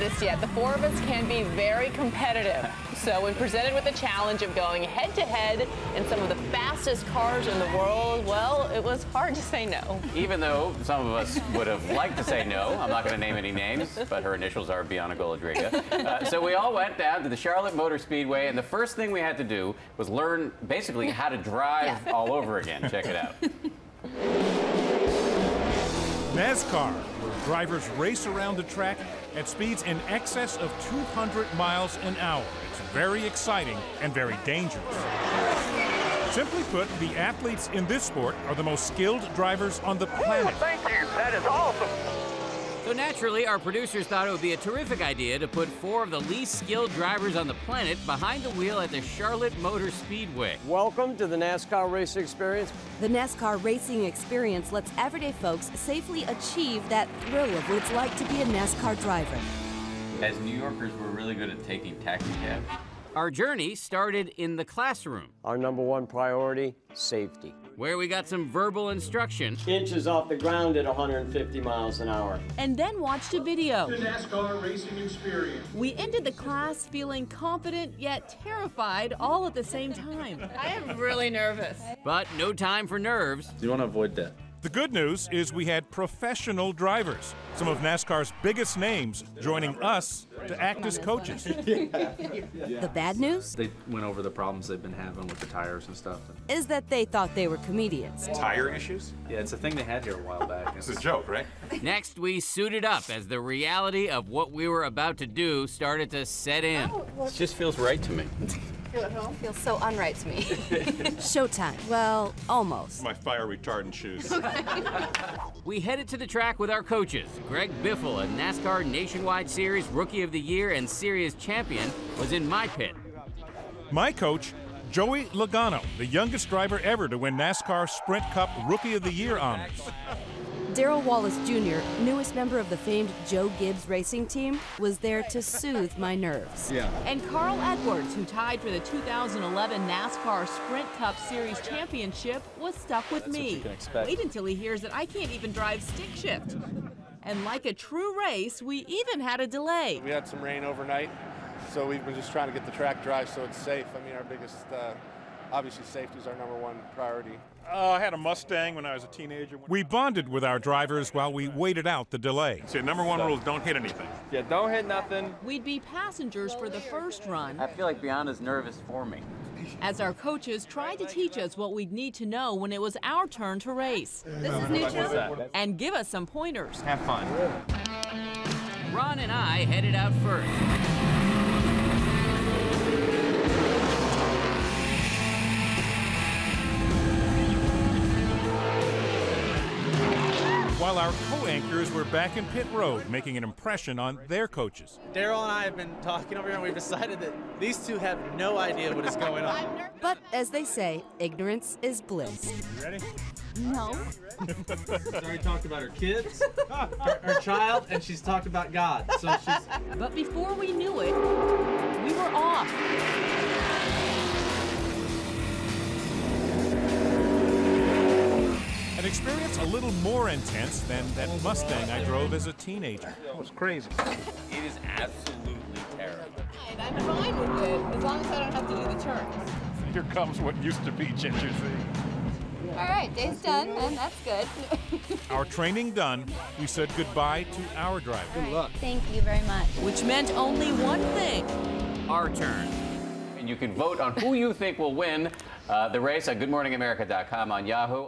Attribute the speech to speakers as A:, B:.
A: raced yet, the four of us can be very competitive. So when presented with the challenge of going head-to-head in some of the fastest cars in the world, well, it was hard to say no.
B: Even though some of us would have liked to say no, I'm not going to name any names, but her initials are Bianca Golodriga. So we all went down to the Charlotte Motor Speedway, and the first thing we had to do was learn basically how to drive all over again. Check it out.
C: NASCAR, where drivers race around the track at speeds in excess of 200 miles an hour. It's very exciting and very dangerous. Simply put, the athletes in this sport are the most skilled drivers on the planet.
D: Thank you. That is awesome.
B: So naturally, our producers thought it would be a terrific idea to put four of the least skilled drivers on the planet behind the wheel at the Charlotte Motor Speedway.
E: Welcome to the NASCAR Racing Experience.
F: The NASCAR Racing Experience lets everyday folks safely achieve that thrill of what it's like to be a NASCAR driver.
G: As New Yorkers, we're really good at taking taxi cabs.
B: Our journey started in the classroom,
E: Our #1 priority, safety.
B: where we got some verbal instruction.
E: Inches off the ground at 150 miles an hour.
A: And then watched a video.
H: The NASCAR Racing Experience.
A: We ended the class feeling confident yet terrified all at the same time. I am really nervous.
B: But no time for nerves.
G: You want to avoid that.
C: The good news is we had professional drivers, some of NASCAR's biggest names, joining us to act as coaches.
F: The bad news
G: They went over the problems they've been having with the tires and stuff.
F: is that they thought they were comedians.
H: Tire issues?
G: Yeah, it's a thing they had here a while back.
H: It's a joke, right?
B: Next, we suited up as the reality of what we were about to do started to set in.
G: It just feels right to me.
I: Feels so unright to me.
F: Showtime. Well, almost.
H: My fire retardant shoes.
B: We headed to the track with our coaches. Greg Biffle, a NASCAR Nationwide Series Rookie of the Year and Series champion, was in my pit.
C: My coach, Joey Logano, the youngest driver ever to win NASCAR Sprint Cup Rookie of the Year honors.
F: Darrell Wallace Jr., newest member of the famed Joe Gibbs racing team, was there to soothe my nerves.
A: And Carl Edwards, who tied for the 2011 NASCAR Sprint Cup Series championship, was stuck with me. Wait until he hears that I can't even drive stick shift. And like a true race, we even had a delay.
J: We had some rain overnight, so we've been just trying to get the track dry so it's safe. I mean, our biggest, obviously safety is our #1 priority.
H: I had a Mustang when I was a teenager.
C: We bonded with our drivers while we waited out the delay.
H: So #1 rule is don't hit anything.
G: Yeah, don't hit nothing.
A: We'd be passengers for the first run,
G: I feel like Bianca's nervous for me.
A: as our coaches tried to teach us what we'd need to know when it was our turn to race,
I: This is new too.
A: and give us some pointers.
G: Have fun.
B: Ron and I headed out first.
C: While our co-anchors were back in pit road, making an impression on their coaches.
K: Darrell and I have been talking over here, and we've decided that these two have no idea what is going on.
F: But as they say, ignorance is bliss.
C: You ready?
A: No.
K: She's already talked about her kids, her child, and she's talked about God. So she's.
A: But before we knew it, we were off.
C: An experience a little more intense than that Mustang I drove as a teenager.
H: That was crazy.
G: It is absolutely terrible.
A: I'm fine with it, as long as I don't have to do the turns.
H: Here comes what used to be Ginger Z.
I: All right, day's done, and that's good.
C: Our training done, we said goodbye to our driver.
K: Good luck.
I: Thank you very much.
A: Which meant only one thing.
B: Our turn. And you can vote on who you think will win the race at GoodMorningAmerica.com on Yahoo.